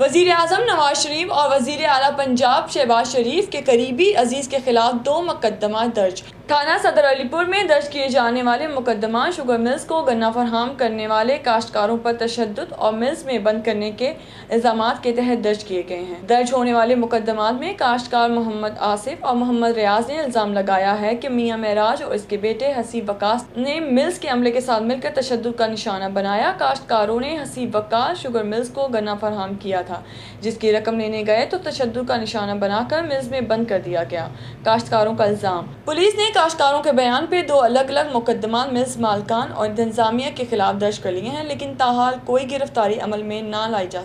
वज़ीर आज़म नवाज शरीफ और वज़ीर आला पंजाब शहबाज शरीफ के करीबी अजीज़ के खिलाफ 2 मुकदमा दर्ज। थाना सदर अलीपुर में दर्ज किए जाने वाले मुकदमा शुगर मिल्स को गन्ना फराहम करने वाले काश्तकारों पर तशद्दुद और मिल्स में बंद करने के इल्ज़ामात के तहत दर्ज किए गए हैं। दर्ज होने वाले मुकदमात में काश्तकार मोहम्मद आसिफ और मोहम्मद रियाज ने इल्ज़ाम लगाया है कि मियां महराज और इसके बेटे हसीब वकास ने मिल्स के अमले के साथ मिलकर तशद्दुद का निशाना बनाया। काश्तकारों ने हसीब वकास शुगर मिल्स को गन्ना फराहम किया था, जिसकी रकम लेने गए तो तशद्दुद का निशाना बनाकर मिल्स में बंद कर दिया गया। काश्तकारों का इल्ज़ाम। पुलिस ने काश्तकारों के बयान पे 2 अलग अलग मुकदमा मिल्स मालकान और इंतजामिया के खिलाफ दर्ज कर लिए हैं, लेकिन ताहाल कोई गिरफ्तारी अमल में ना लाई जा